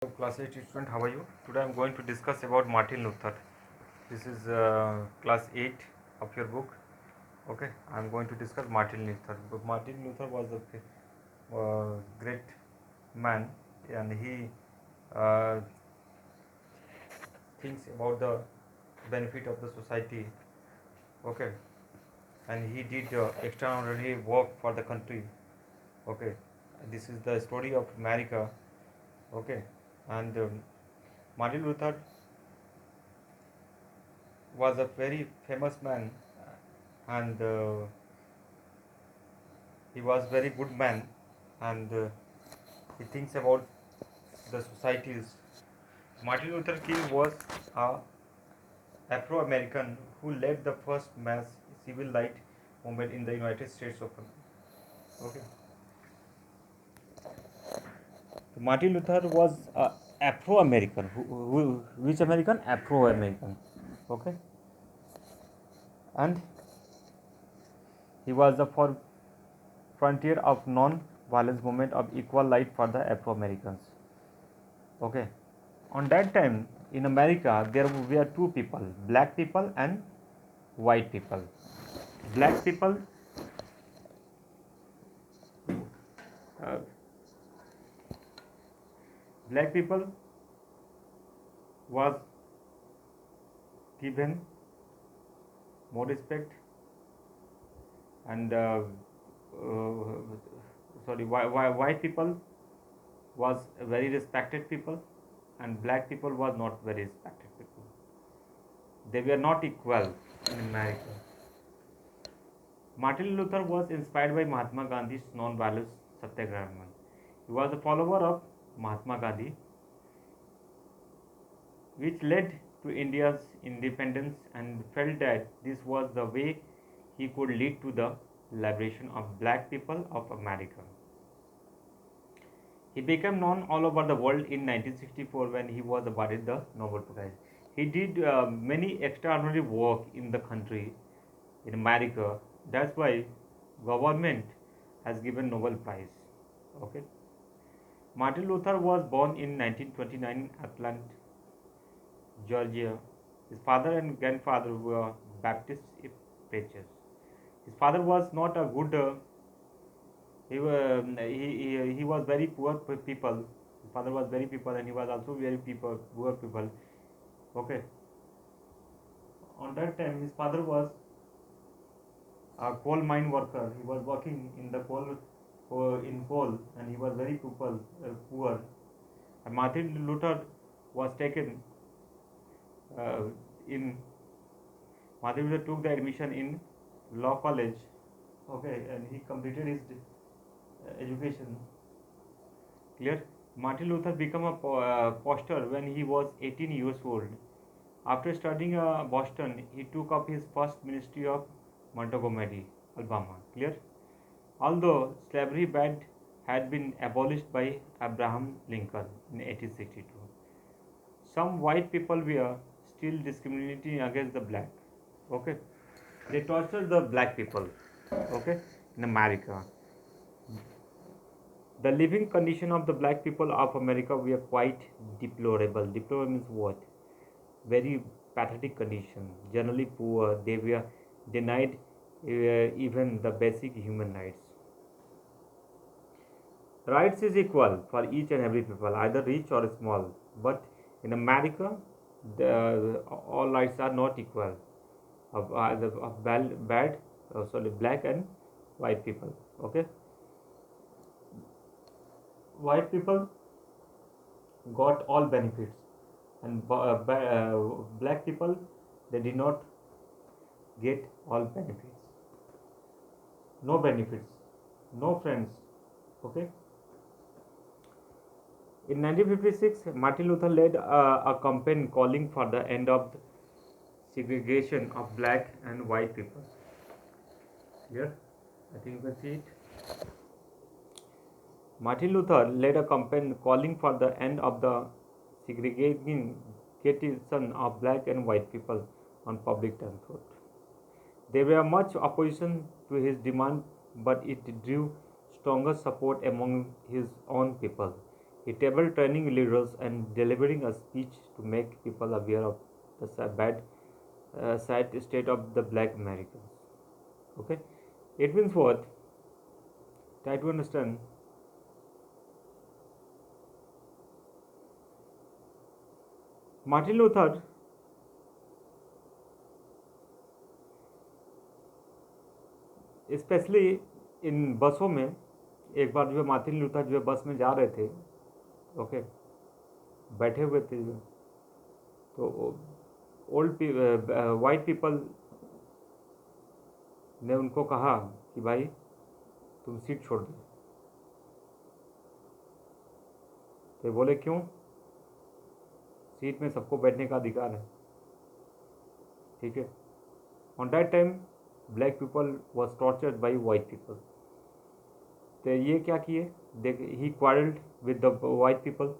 Hello, class 8 student, how are you? Today I am going to discuss about Martin Luther. This is class 8 of your book. Okay, I am going to discuss Martin Luther. But Martin Luther was a great man, and he uh, thinks about the benefit of the society. Okay, and he did extraordinary work for the country. Okay, this is the story of America. Okay, and Martin Luther was a very famous man, and he was very good man, and he thinks about the societies. Martin Luther King was a Afro-American who led the first mass civil rights movement in the United States of America. Okay. So Martin Luther was a Afro-American. Which American? Afro-American. Okay. And he was the frontier of non-violence movement of equal right for the Afro-Americans. Okay. On that time in America, there were two people, black people and white people. Black people uh, black people was given more respect, and white people was very respected people, and black people was not very respected people. They were not equal in America. Martin Luther was inspired by Mahatma Gandhi's non-violence satyagraha movement. He was a follower of Mahatma Gandhi, which led to India's independence, and felt that this was the way he could lead to the liberation of black people of America. He became known all over the world in 1964 when he was awarded the Nobel Prize. He did many extraordinary work in the country, in America. That's why government has given Nobel Prize. Okay. Martin Luther was born in 1929 in Atlanta, Georgia. His father and grandfather were Baptist preachers. His father was not a good. He was very poor people. His father was very people, and he was also very poor people. Okay. On that time, his father was a coal mine worker. He was working in the coal, and he was very poor. And Martin Luther was taken uh, in Martin Luther took the admission in law college. Okay, and he completed his education. Clear? Martin Luther became a pastor when he was 18 years old. After studying Boston, he took up his first ministry of Montgomery, Alabama. Clear? Although slavery had been abolished by Abraham Lincoln in 1862, some white people were still discriminating against the black. Okay, they tortured the black people. Okay, in America, the living condition of the black people of America were quite deplorable. Deplorable means what? Very pathetic condition. Generally poor. They were denied even the basic human rights. Rights is equal for each and every people, either rich or small. But in America, all rights are not equal. Of black and white people. Okay, white people got all benefits, and black people, they did not get all benefits. No benefits, no friends. Okay. In 1956, Martin Luther led a campaign calling for the end of segregation of black and white people. Here, I think you can see it. Martin Luther led a campaign calling for the end of the segregation of black and white people on public transport. There were much opposition to his demand, but it drew stronger support among his own people. He tabled training leaders and delivering a speech to make people aware of the sad state of the black Americans. Okay, it means what? Try to understand. Martin Luther specially in बसों में, एक बार जो है Martin Luther जो है बस में जा रहे थे, ओके, बैठे हुए थे जो, तो ओल्ड वाइट पीपल ने उनको कहा कि भाई तुम सीट छोड़ दो। तो बोले क्यों? सीट में सबको बैठने का अधिकार है, ठीक है। On that time black people was tortured by white people. तो ये क्या किए? He quarrelled with the white people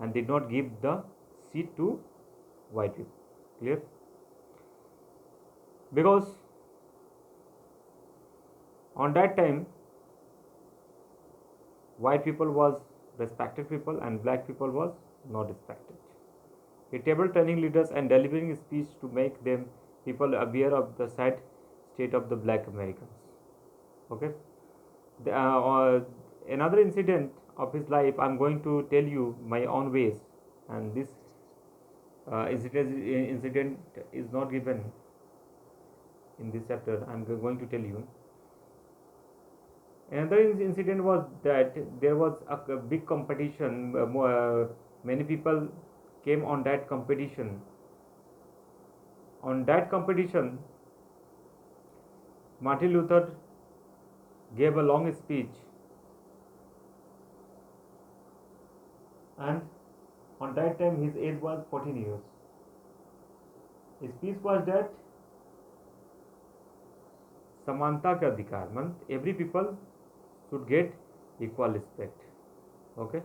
and did not give the seat to white people. Clear? Because on that time white people was respected people and black people was not respected. He tabled training leaders and delivering a speech to make them people aware of the sad state of the black Americans. Okay. Another incident of his life, I'm going to tell you my own ways, and this incident is not given in this chapter. I'm going to tell you. Another incident was that there was a big competition. Many people came on that competition. On that competition, Martin Luther gave a long speech, and on that time his age was 14 years. His speech was that समानता का अधिकार, means every people should get equal respect. Okay,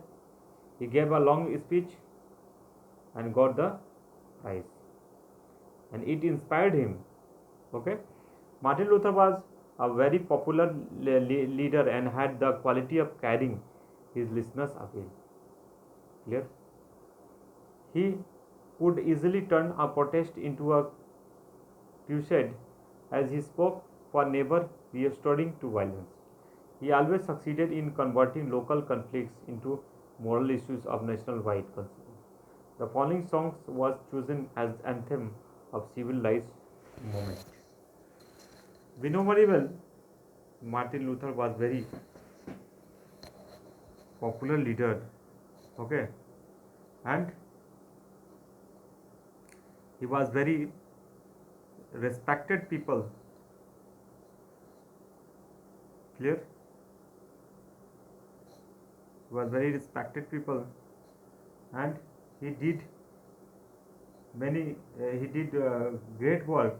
he gave a long speech and got the prize, and it inspired him. Okay, Martin Luther was a very popular leader and had the quality of carrying his listeners away. Clear? He could easily turn a protest into a crusade as he spoke for never restoring to violence. He always succeeded in converting local conflicts into moral issues of national-wide concern. The following songs was chosen as anthem of civil rights movement. We know very well Martin Luther was very popular leader, okay, and he was very respected people. Clear? He was very respected people, and he did great work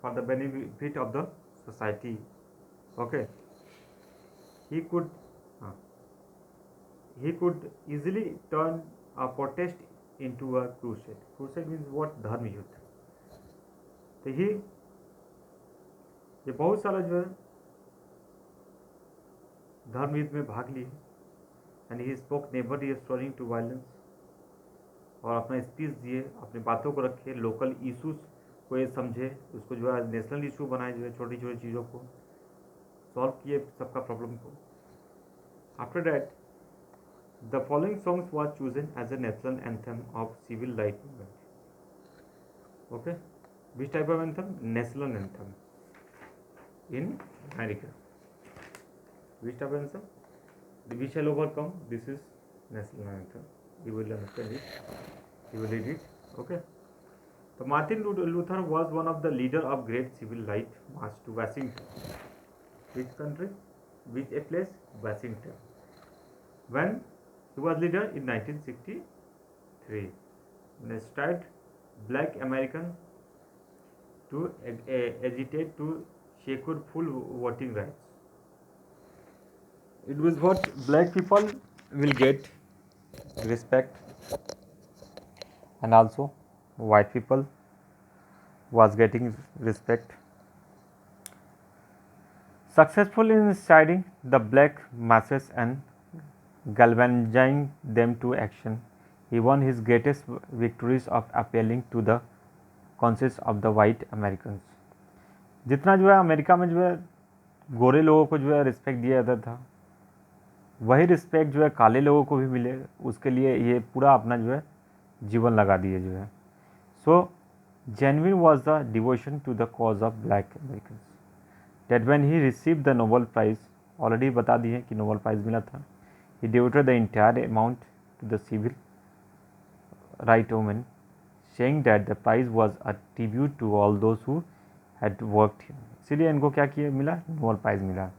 for the benefit of the society. Okay, he could easily turn a protest into a crusade. Crusade means what? धर्म युद्ध. तो ये बहुत सारा जो है धर्म युद्ध में भाग लिए, and he spoke never restoring to violence, और अपना स्पीच दिए, अपनी बातों को रखे, लोकल इशूज़ को ये समझे, उसको जो है नेशनल इशू बनाए, जो है छोटी छोटी चीज़ों को सॉल्व किए, सबका प्रॉब्लम को. After that the following songs was chosen as a national anthem of civil right movement. Okay, which type of anthem? National anthem in America. Which type of answer? We shall overcome. This is national anthem. You will understand it. You will read it. Okay. So Martin Luther was one of the leader of great civil rights march to Washington. Which country? Which a place? Washington. When he was leader in 1963. When he started Black American to agitate to secure full voting rights. It was what black people will get respect, and also white people was getting respect. Successful in inciting the black masses and galvanizing them to action. He won his greatest victories of appealing to the conscience of the white Americans. जितना जो है America में जो है गोरे लोगों को जो है रिस्पेक्ट दिया जाता था, वही रिस्पेक्ट जो है काले लोगों को भी मिले, उसके लिए ये पूरा अपना जो है जीवन लगा दिए जो है. So genuine was the devotion to the cause of black American that when he receive the Nobel prize, already बता दिए कि नोबेल प्राइज़ मिला था. He devoted the entire amount to the civil right movement, saying that the prize was a tribute to all those who had worked him. इसीलिए इनको क्या किया मिला, नोबेल प्राइज़ मिला.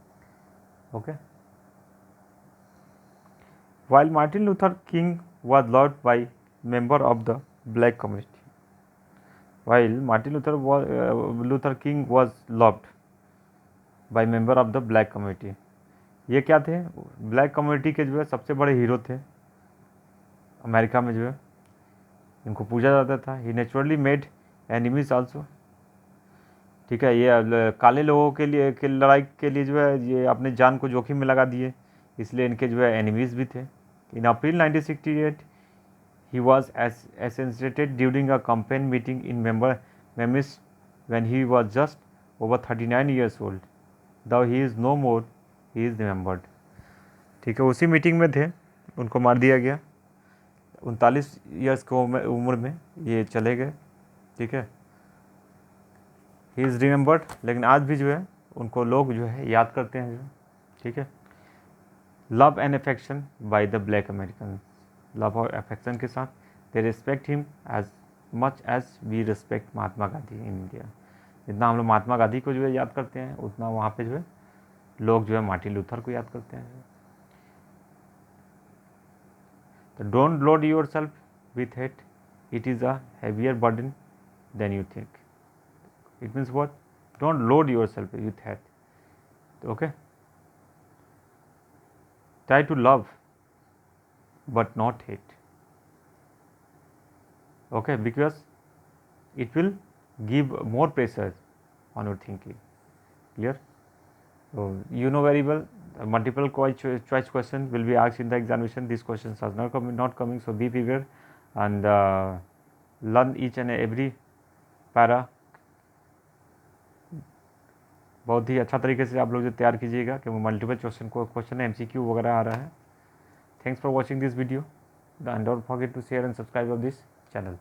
Okay. While Martin Luther King was loved by member of the black community, while Martin Luther King was loved by member of the black community, ये क्या थे, black community के जो है सबसे बड़े हीरो थे अमेरिका में जो है, इनको पूजा जाता था. ही नेचुरली मेड एनिमीज आल्सो. ठीक है, ये काले लोगों के लिए के लड़ाई के लिए जो है ये अपने जान को जोखिम में लगा दिए, इसलिए इनके जो है एनिमीज़ भी थे. In April 1968, he was assassinated during a campaign meeting in Memphis when he was just over 39 years old. Though he is no more, he is remembered. ठीक है, उसी मीटिंग में थे, उनको मार दिया गया. 39 ईयर्स की उम्र में ये चले गए. ठीक है, ही इज़ रिमेंबर्ड, लेकिन आज भी जो है उनको लोग जो है याद करते हैं जो. ठीक है. Love and affection by the black American, love और अफेक्शन के साथ they respect him as much as we respect Mahatma Gandhi in India. जितना हम लोग महात्मा गांधी को जो है याद करते हैं, उतना वहाँ पे जो है लोग जो है मार्टिन लूथर को याद करते हैं. तो don't load yourself with hate, it is a heavier burden than you think. It means what, don't load yourself with hate. Okay. Try to love but not hate. Okay, because it will give more pressure on your thinking. Clear? So you know very well, multiple choice question will be asked in the examination. These questions are not coming, so be prepared and learn each and every para बहुत ही अच्छा तरीके से आप लोग जो तैयार कीजिएगा, क्योंकि मल्टीपल क्वेश्चन है, MCQ वगैरह आ रहा है. Thanks for watching this video and don't forget to share and subscribe of this channel.